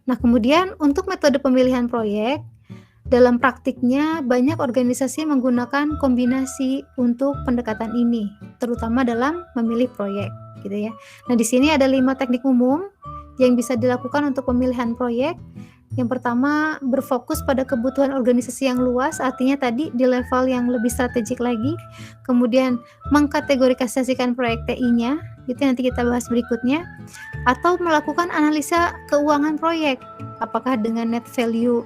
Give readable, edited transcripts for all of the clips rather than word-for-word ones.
Nah, kemudian untuk metode pemilihan proyek, dalam praktiknya banyak organisasi menggunakan kombinasi untuk pendekatan ini, terutama dalam memilih proyek, gitu ya. Nah, di sini ada 5 teknik umum yang bisa dilakukan untuk pemilihan proyek. Yang pertama, berfokus pada kebutuhan organisasi yang luas, artinya tadi di level yang lebih strategik lagi. Kemudian mengkategorisasikan proyek TI-nya, itu nanti kita bahas berikutnya. Atau melakukan analisa keuangan proyek, apakah dengan net value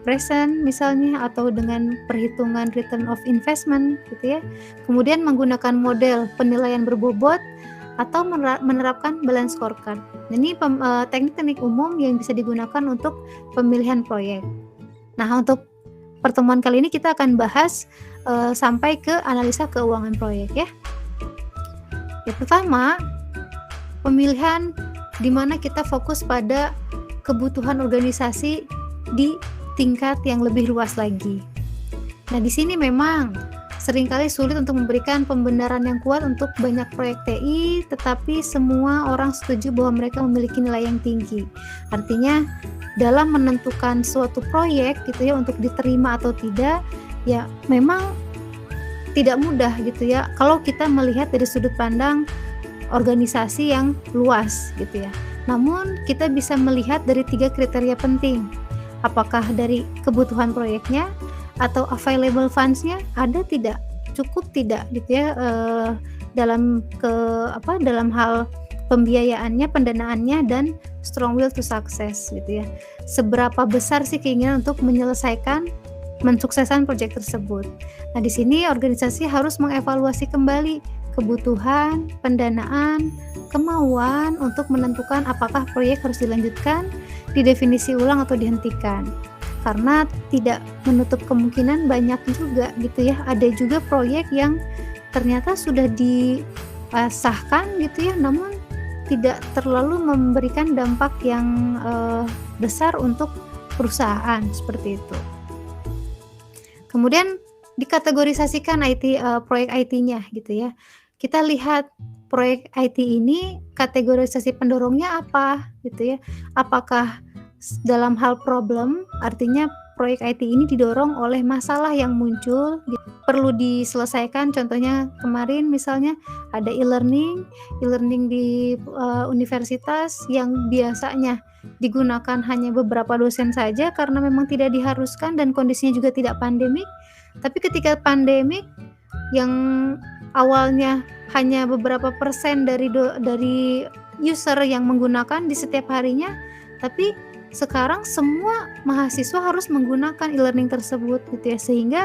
present misalnya, atau dengan perhitungan return of investment gitu ya. Kemudian menggunakan model penilaian berbobot atau menerapkan balance scorecard. Ini teknik-teknik umum yang bisa digunakan untuk pemilihan proyek. Nah, untuk pertemuan kali ini kita akan bahas sampai ke analisa keuangan proyek ya. Yang pertama, pemilihan di mana kita fokus pada kebutuhan organisasi di tingkat yang lebih luas lagi. Nah, di sini memang seringkali sulit untuk memberikan pembenaran yang kuat untuk banyak proyek TI, tetapi semua orang setuju bahwa mereka memiliki nilai yang tinggi. Artinya, dalam menentukan suatu proyek gitu ya untuk diterima atau tidak, ya memang tidak mudah gitu ya kalau kita melihat dari sudut pandang organisasi yang luas gitu ya. Namun kita bisa melihat dari 3 kriteria penting. Apakah dari kebutuhan proyeknya atau available funds-nya ada tidak, cukup tidak gitu ya dalam hal pembiayaannya, pendanaannya, dan strong will to success gitu ya. Seberapa besar sih keinginan untuk mensukseskan proyek tersebut. Nah, di sini organisasi harus mengevaluasi kembali kebutuhan, pendanaan, kemauan untuk menentukan apakah proyek harus dilanjutkan, didefinisi ulang atau dihentikan. Karena tidak menutup kemungkinan banyak juga gitu ya, ada juga proyek yang ternyata sudah disahkan gitu ya, namun tidak terlalu memberikan dampak yang besar untuk perusahaan seperti itu. Kemudian dikategorisasikan proyek IT-nya gitu ya. Kita lihat proyek IT ini kategorisasi pendorongnya apa gitu ya. Apakah dalam hal problem, artinya proyek IT ini didorong oleh masalah yang muncul, perlu diselesaikan. Contohnya kemarin misalnya ada e-learning di universitas yang biasanya digunakan hanya beberapa dosen saja karena memang tidak diharuskan dan kondisinya juga tidak pandemik. Tapi ketika pandemik yang awalnya hanya beberapa persen dari user yang menggunakan di setiap harinya, tapi sekarang semua mahasiswa harus menggunakan e-learning tersebut gitu ya, sehingga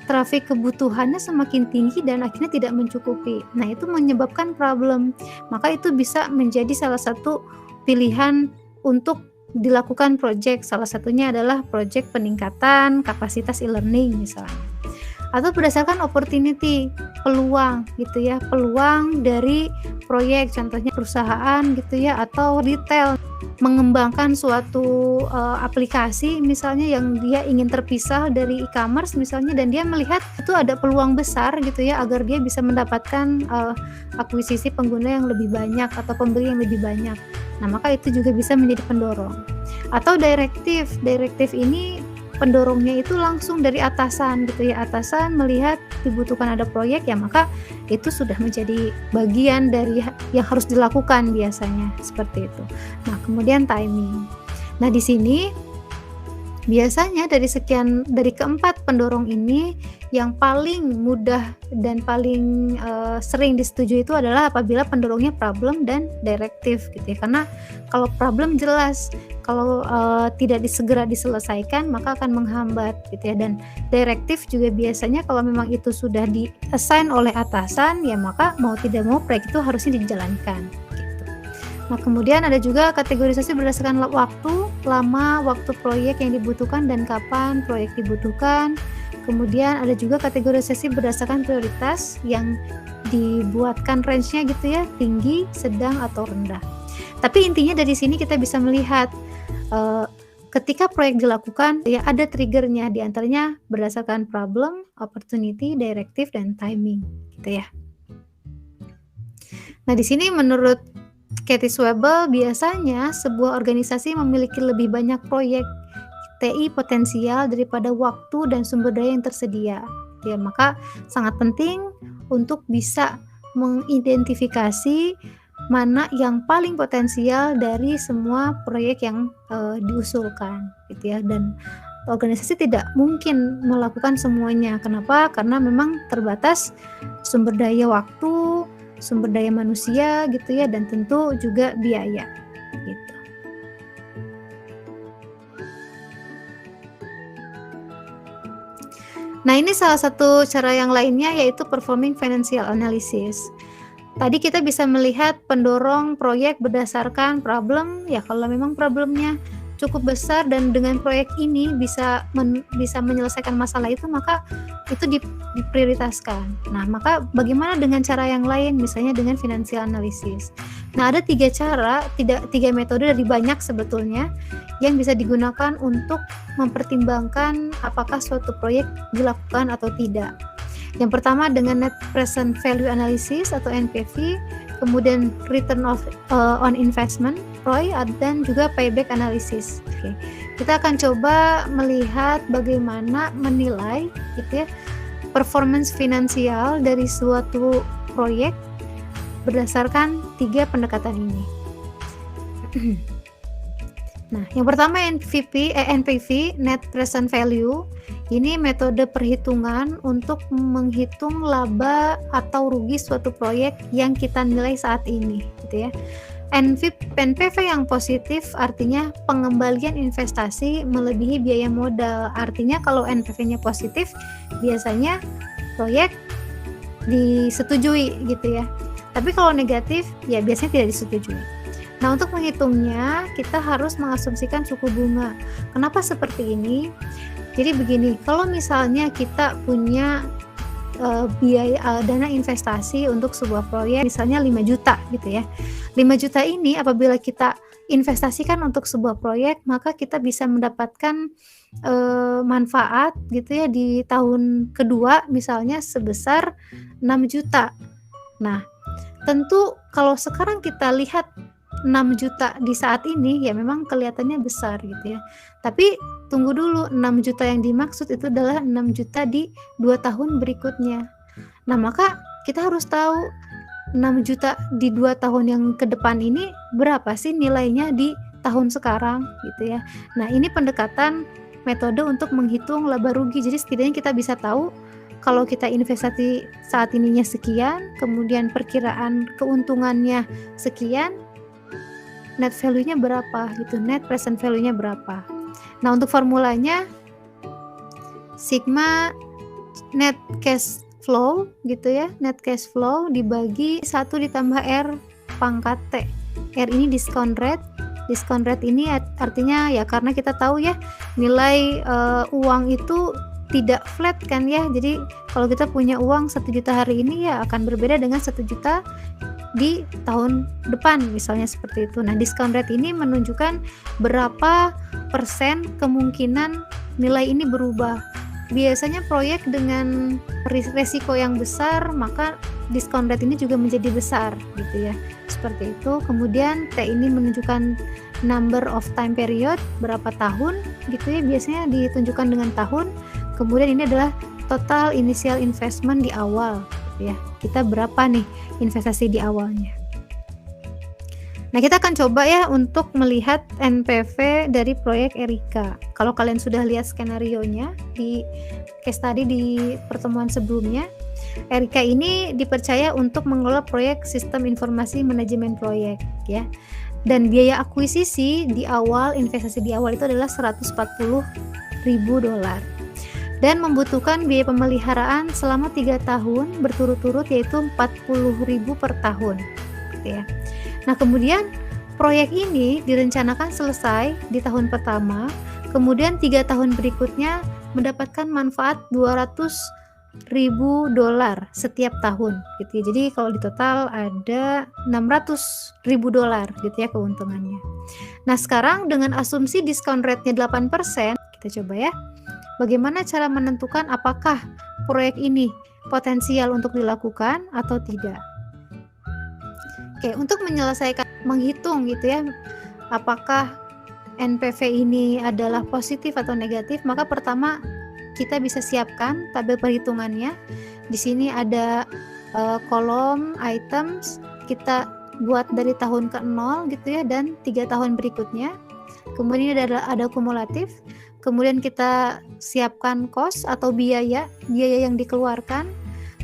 trafik kebutuhannya semakin tinggi dan akhirnya tidak mencukupi. Nah, itu menyebabkan problem. Maka itu bisa menjadi salah satu pilihan untuk dilakukan proyek. Salah satunya adalah proyek peningkatan kapasitas e-learning misalnya. Atau berdasarkan opportunity, peluang gitu ya, peluang dari proyek, contohnya perusahaan gitu ya, atau retail mengembangkan suatu aplikasi misalnya yang dia ingin terpisah dari e-commerce misalnya, dan dia melihat itu ada peluang besar gitu ya agar dia bisa mendapatkan akuisisi pengguna yang lebih banyak atau pembeli yang lebih banyak. Nah, maka itu juga bisa menjadi pendorong. Atau direktif ini pendorongnya itu langsung dari atasan gitu ya. Atasan melihat dibutuhkan ada proyek, ya maka itu sudah menjadi bagian dari yang harus dilakukan biasanya seperti itu. Nah, kemudian timing. Nah, di sini biasanya dari keempat pendorong ini yang paling mudah dan paling sering disetujui itu adalah apabila pendorongnya problem dan direktif gitu ya. Karena kalau problem jelas, kalau tidak segera diselesaikan maka akan menghambat gitu ya. Dan direktif juga biasanya kalau memang itu sudah di-assign oleh atasan, ya maka mau tidak mau proyek itu harusnya dijalankan gitu. Nah, kemudian ada juga kategorisasi berdasarkan lama waktu proyek yang dibutuhkan dan kapan proyek dibutuhkan. Kemudian ada juga kategorisasi berdasarkan prioritas yang dibuatkan range-nya gitu ya, tinggi, sedang, atau rendah. Tapi intinya dari sini kita bisa melihat ketika proyek dilakukan ya ada triggernya, diantaranya berdasarkan problem, opportunity, directive, dan timing gitu ya. Nah, di sini menurut Katie Swabel, biasanya sebuah organisasi memiliki lebih banyak proyek TI potensial daripada waktu dan sumber daya yang tersedia. Ya, maka sangat penting untuk bisa mengidentifikasi mana yang paling potensial dari semua proyek yang diusulkan, gitu ya. Dan organisasi tidak mungkin melakukan semuanya. Kenapa? Karena memang terbatas sumber daya waktu, sumber daya manusia, gitu ya, dan tentu juga biaya, gitu. Nah, ini salah satu cara yang lainnya, yaitu performing financial analysis. Tadi kita bisa melihat pendorong proyek berdasarkan problem, ya kalau memang problemnya cukup besar dan dengan proyek ini bisa menyelesaikan masalah itu, maka itu diprioritaskan. Nah, maka bagaimana dengan cara yang lain, misalnya dengan financial analysis. Nah, ada 3 metode dari banyak sebetulnya yang bisa digunakan untuk mempertimbangkan apakah suatu proyek dilakukan atau tidak. Yang pertama dengan net present value analysis atau NPV, kemudian return on investment ROI, dan juga payback analysis. Oke. Kita akan coba melihat bagaimana menilai, gitu ya, performance finansial dari suatu proyek berdasarkan 3 pendekatan ini. Nah, yang pertama NPV, net present value. Ini metode perhitungan untuk menghitung laba atau rugi suatu proyek yang kita nilai saat ini, gitu ya. NPV yang positif artinya pengembalian investasi melebihi biaya modal. Artinya kalau NPV-nya positif, biasanya proyek disetujui, gitu ya. Tapi kalau negatif, ya biasanya tidak disetujui. Nah, untuk menghitungnya, kita harus mengasumsikan suku bunga. Kenapa seperti ini? Jadi begini, kalau misalnya kita punya dana investasi untuk sebuah proyek, misalnya 5 juta gitu ya. 5 juta ini apabila kita investasikan untuk sebuah proyek, maka kita bisa mendapatkan manfaat gitu ya di tahun kedua misalnya sebesar 6 juta. Nah, tentu kalau sekarang kita lihat 6 juta di saat ini, ya memang kelihatannya besar gitu ya. Tapi tunggu dulu, 6 juta yang dimaksud itu adalah 6 juta di 2 tahun berikutnya. Nah, maka kita harus tahu 6 juta di 2 tahun yang ke depan ini berapa sih nilainya di tahun sekarang gitu ya. Nah, ini pendekatan metode untuk menghitung laba rugi. Jadi setidaknya kita bisa tahu kalau kita investasi saat ininya sekian, kemudian perkiraan keuntungannya sekian, net value-nya berapa gitu, net present value-nya berapa. Nah, untuk formulanya sigma net cash flow gitu ya, net cash flow dibagi 1 ditambah R pangkat T. R ini discount rate. Discount rate ini artinya ya karena kita tahu ya nilai uang itu tidak flat kan ya. Jadi kalau kita punya uang 1 juta hari ini ya akan berbeda dengan 1 juta di tahun depan misalnya seperti itu. Nah, discount rate ini menunjukkan berapa persen kemungkinan nilai ini berubah. Biasanya proyek dengan risiko yang besar, maka discount rate ini juga menjadi besar gitu ya. Seperti itu. Kemudian T ini menunjukkan number of time period, berapa tahun gitu ya, biasanya ditunjukkan dengan tahun. Kemudian ini adalah total initial investment di awal gitu ya. Kita berapa nih investasi di awalnya. Nah, kita akan coba ya untuk melihat NPV dari proyek Erika. Kalau kalian sudah lihat skenarionya di case study di pertemuan sebelumnya, Erika ini dipercaya untuk mengelola proyek sistem informasi manajemen proyek ya. Dan biaya akuisisi di awal, investasi di awal itu adalah $140.000 dan membutuhkan biaya pemeliharaan selama 3 tahun berturut-turut, yaitu $40.000 per tahun gitu ya. Nah, kemudian proyek ini direncanakan selesai di tahun pertama, kemudian 3 tahun berikutnya mendapatkan manfaat $200.000 setiap tahun gitu ya. Jadi kalau di total ada $600.000 gitu ya keuntungannya. Nah, sekarang dengan asumsi discount rate-nya 8%, kita coba ya. Bagaimana cara menentukan apakah proyek ini potensial untuk dilakukan atau tidak? Oke, untuk menyelesaikan menghitung gitu ya, apakah NPV ini adalah positif atau negatif, maka pertama kita bisa siapkan tabel perhitungannya. Di sini ada kolom items, kita buat dari tahun ke-0 gitu ya, dan 3 tahun berikutnya. Kemudian ada kumulatif. Kemudian kita siapkan cost atau biaya yang dikeluarkan.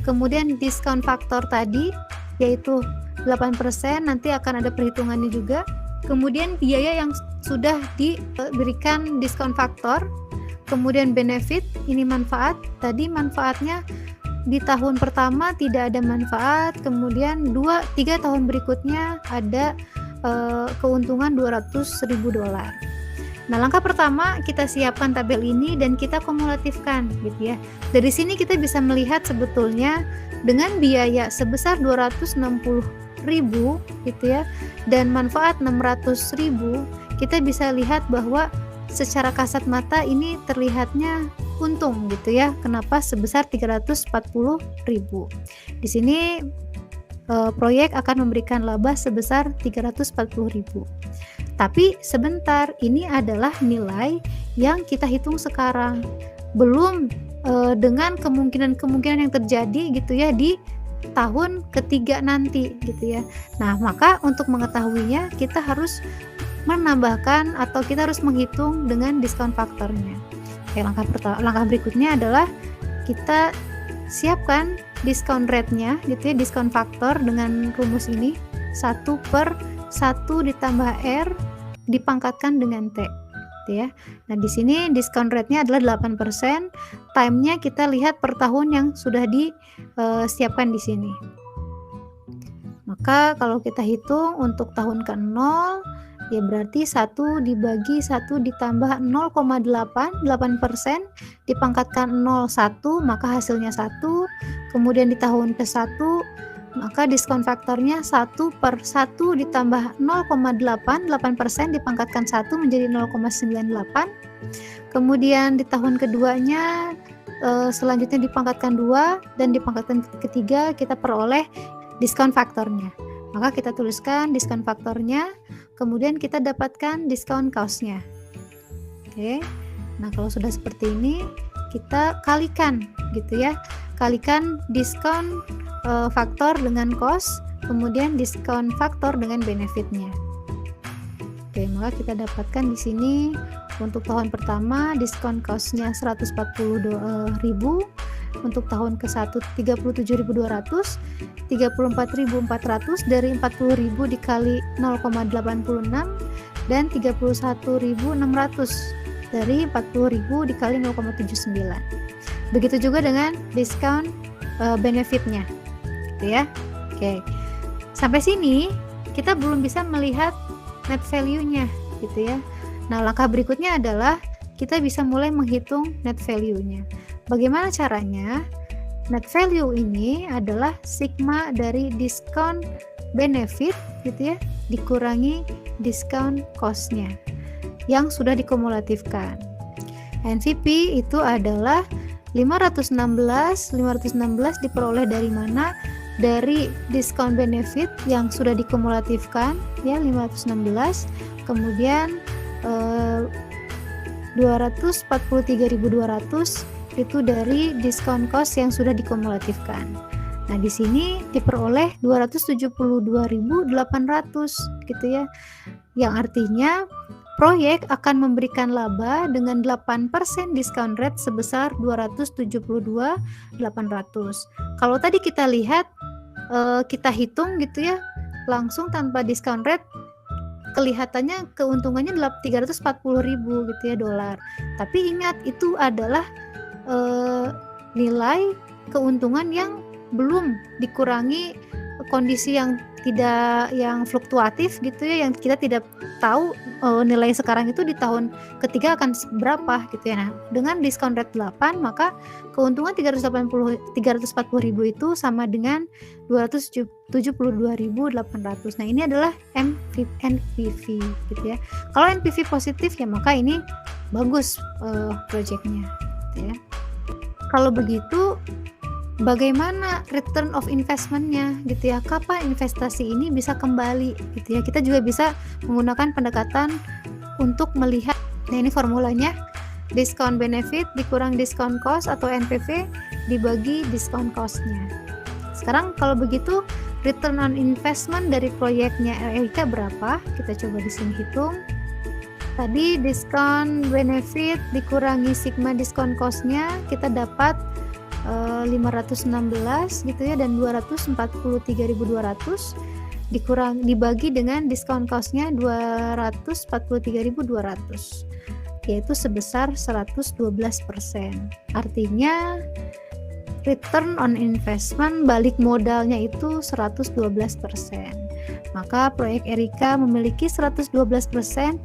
Kemudian diskon faktor tadi yaitu 8%, nanti akan ada perhitungannya juga. Kemudian biaya yang sudah diberikan diskon faktor. Kemudian benefit, ini manfaat. Tadi manfaatnya di tahun pertama tidak ada manfaat, kemudian 3 tahun berikutnya ada keuntungan $200.000. Nah, langkah pertama kita siapkan tabel ini dan kita kumulatifkan gitu ya. Dari sini kita bisa melihat sebetulnya dengan biaya sebesar 260.000 gitu ya dan manfaat 600.000, kita bisa lihat bahwa secara kasat mata ini terlihatnya untung gitu ya. Kenapa sebesar 340.000? Di sini proyek akan memberikan laba sebesar 340.000. Tapi sebentar, ini adalah nilai yang kita hitung sekarang, belum dengan kemungkinan-kemungkinan yang terjadi gitu ya di tahun ketiga nanti gitu ya. Nah, maka untuk mengetahuinya kita harus menambahkan atau kita harus menghitung dengan diskon faktornya. Oke, langkah berikutnya adalah kita siapkan diskon rate-nya gitu ya, diskon faktor dengan rumus ini 1/1 ditambah R dipangkatkan dengan T gitu ya. Nah, di sini diskon rate-nya adalah 8%, time-nya kita lihat per tahun yang sudah disiapkan di sini. Maka kalau kita hitung untuk tahun ke-0 ya berarti 1 dibagi 1 ditambah 0,8% dipangkatkan 0,1 maka hasilnya 1. Kemudian di tahun ke-1 maka diskon faktornya 1/1 ditambah 0,8% dipangkatkan 1 menjadi 0,98. Kemudian di tahun keduanya selanjutnya dipangkatkan 2 dan dipangkatkan ketiga kita peroleh diskon faktornya. Maka kita tuliskan diskon faktornya, kemudian kita dapatkan diskon cost-nya. Oke. Nah, kalau sudah seperti ini, kita kalikan gitu ya. Kalikan diskon faktor dengan cost, kemudian diskon faktor dengan benefitnya. Oke, maka kita dapatkan di sini untuk tahun pertama diskon cost-nya 140.000, untuk tahun ke-1 37.200, 34.400 dari 40.000 dikali 0,86 dan 31.600 dari 40.000 dikali 0,79. Begitu juga dengan diskon benefitnya gitu ya. Oke. Sampai sini kita belum bisa melihat net value-nya gitu ya. Nah, langkah berikutnya adalah kita bisa mulai menghitung net value-nya. Bagaimana caranya? Net value ini adalah sigma dari diskon benefit gitu ya dikurangi diskon cost-nya yang sudah dikumulatifkan. NVP itu adalah 516 diperoleh dari mana? Dari diskon benefit yang sudah dikumulatifkan ya 516, kemudian 243.200 itu dari diskon cost yang sudah dikumulatifkan. Nah, di sini diperoleh 272.800 gitu ya. Yang artinya proyek akan memberikan laba dengan 8% diskon rate sebesar 272.800. Kalau tadi kita lihat kita hitung gitu ya, langsung tanpa diskon rate kelihatannya keuntungannya 340.000 gitu ya dolar. Tapi ingat itu adalah nilai keuntungan yang belum dikurangi kondisi yang fluktuatif gitu ya, yang kita tidak tahu nilai sekarang itu di tahun ketiga akan berapa gitu ya. Nah, dengan diskon rate 8 maka keuntungan 340.000 itu sama dengan 272.800. Nah, ini adalah NPV gitu ya. Kalau NPV positif ya maka ini bagus proyeknya gitu ya. Kalau begitu bagaimana return of investment-nya gitu ya, kapan investasi ini bisa kembali gitu ya. Kita juga bisa menggunakan pendekatan untuk melihat, nah ini formulanya, discount benefit dikurang discount cost atau NPV dibagi discount cost-nya. Sekarang kalau begitu return on investment dari proyeknya Erika berapa? Kita coba di sini hitung. Tadi discount benefit dikurangi sigma discount cost-nya, kita dapat 516 gitu ya, dan 243.200 dibagi dengan discount cost-nya 243.200, yaitu sebesar 112%. Artinya return on investment balik modalnya itu 112%. Maka proyek Erika memiliki 112%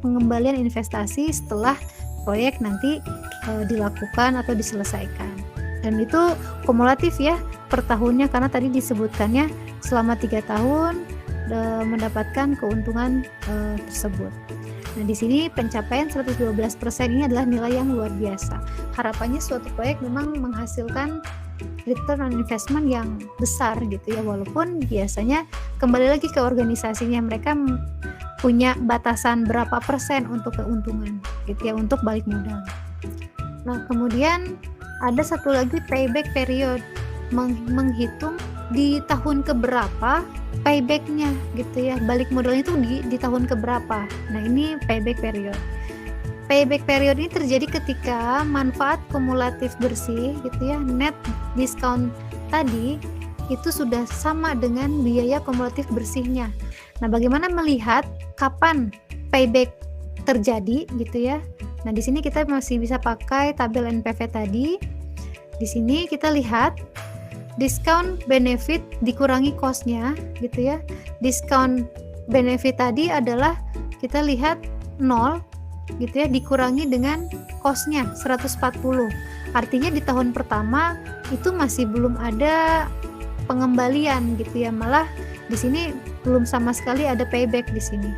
pengembalian investasi setelah proyek nanti dilakukan atau diselesaikan. Dan itu kumulatif ya per tahunnya, karena tadi disebutkannya selama 3 tahun mendapatkan keuntungan tersebut. Nah, di sini pencapaian 112% ini adalah nilai yang luar biasa. Harapannya suatu proyek memang menghasilkan return on investment yang besar gitu ya, walaupun biasanya kembali lagi ke organisasinya, mereka punya batasan berapa persen untuk keuntungan gitu ya, untuk balik modal. Nah, kemudian ada satu lagi payback period, menghitung di tahun keberapa paybacknya gitu ya, balik modalnya itu di tahun keberapa. Nah, ini payback period. Payback period ini terjadi ketika manfaat kumulatif bersih gitu ya, net discount tadi itu sudah sama dengan biaya kumulatif bersihnya. Nah, bagaimana melihat kapan payback terjadi gitu ya? Nah, di sini kita masih bisa pakai tabel NPV tadi. Di sini kita lihat discount benefit dikurangi cost-nya gitu ya. Discount benefit tadi adalah kita lihat 0 gitu ya, dikurangi dengan cost-nya 140. Artinya di tahun pertama itu masih belum ada pengembalian gitu ya, malah di sini belum sama sekali ada payback di sini.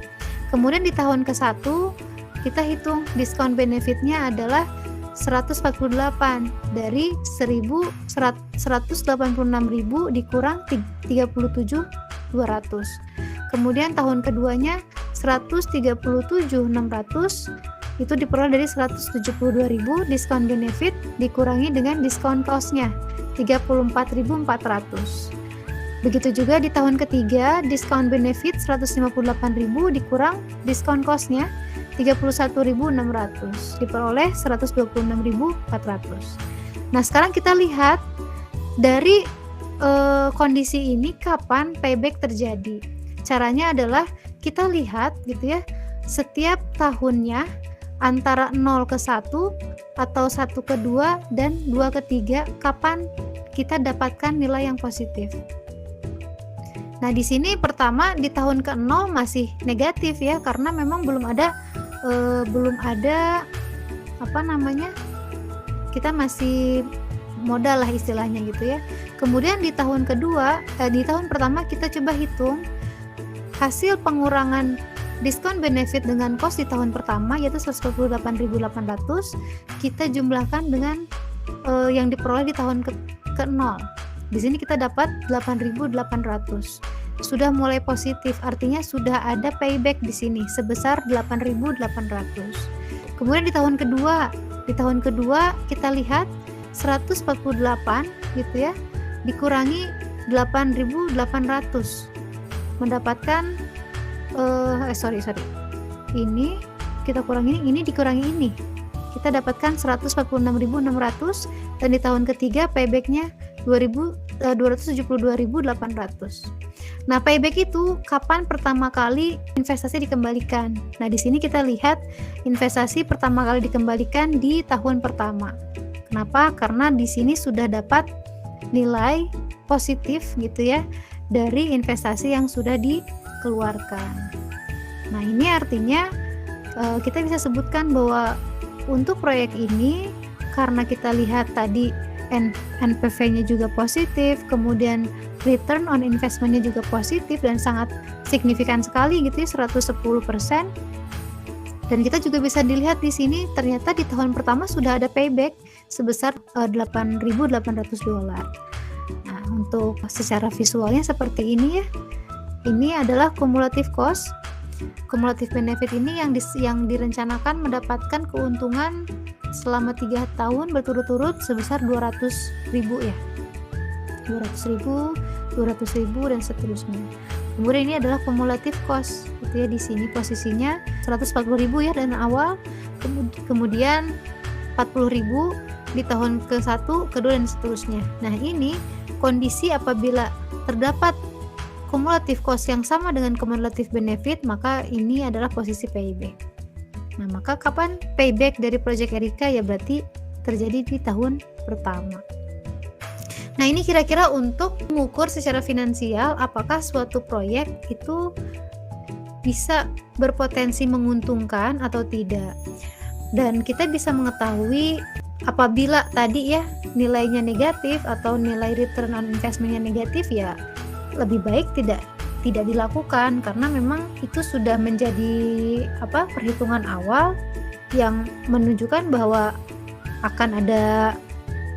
Kemudian di tahun ke-1 kita hitung diskon benefitnya adalah 148 dari 186.000 dikurang 37.200. Kemudian tahun keduanya 137.600 itu diperoleh dari 172.000 diskon benefit dikurangi dengan diskon cost-nya 34.400. Begitu juga di tahun ketiga, diskon benefit 158.000 dikurang diskon cost-nya 31.600, diperoleh 126.400. Nah, sekarang kita lihat dari kondisi ini kapan payback terjadi. Caranya adalah kita lihat gitu ya, setiap tahunnya antara 0 ke 1 atau 1 ke 2 dan 2 ke 3 kapan kita dapatkan nilai yang positif. Nah, di sini pertama di tahun ke-0 masih negatif ya, karena memang belum ada kita masih modal lah istilahnya gitu ya. Kemudian di tahun kedua, di tahun pertama kita coba hitung hasil pengurangan diskon benefit dengan cost di tahun pertama, yaitu 148.800, kita jumlahkan dengan yang diperoleh di tahun ke-0. Di sini kita dapat 8.800. Sudah mulai positif, artinya sudah ada payback di sini sebesar 8.800. Kemudian di tahun kedua kita lihat 148 gitu ya, dikurangi 8.800 mendapatkan ini kita kurangi ini dikurangi ini, kita dapatkan 146.600, dan di tahun ketiga paybacknya 272.800. Nah, payback itu kapan pertama kali investasi dikembalikan. Nah, di sini kita lihat investasi pertama kali dikembalikan di tahun pertama. Kenapa? Karena di sini sudah dapat nilai positif gitu ya dari investasi yang sudah dikeluarkan. Nah, ini artinya kita bisa sebutkan bahwa untuk proyek ini, karena kita lihat tadi NPV-nya juga positif, kemudian return on investment-nya juga positif dan sangat signifikan sekali gitu ya, 110%. Dan kita juga bisa dilihat di sini ternyata di tahun pertama sudah ada payback sebesar $8.800. untuk secara visualnya seperti ini ya. Ini adalah cumulative cost. Cumulative benefit ini yang direncanakan mendapatkan keuntungan selama 3 tahun berturut-turut sebesar 200.000 ya. 200.000, 200.000 dan seterusnya. Kemudian ini adalah cumulative cost, gitu ya. Di sini posisinya 140.000 ya dana awal, kemudian 40.000 di tahun ke-1, kedua dan seterusnya. Nah, ini kondisi apabila terdapat cumulative cost yang sama dengan cumulative benefit, maka ini adalah posisi payback. Nah, maka kapan payback dari Project Erika? Ya berarti terjadi di tahun pertama. Nah, ini kira-kira untuk mengukur secara finansial apakah suatu proyek itu bisa berpotensi menguntungkan atau tidak. Dan kita bisa mengetahui apabila tadi ya nilainya negatif atau nilai return on investment-nya negatif, ya lebih baik tidak dilakukan, karena memang itu sudah menjadi perhitungan awal yang menunjukkan bahwa akan ada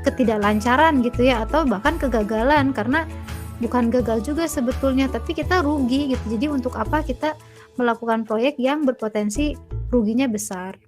ketidaklancaran gitu ya, atau bahkan kegagalan, karena bukan gagal juga sebetulnya tapi kita rugi gitu. Jadi untuk apa kita melakukan proyek yang berpotensi ruginya besar.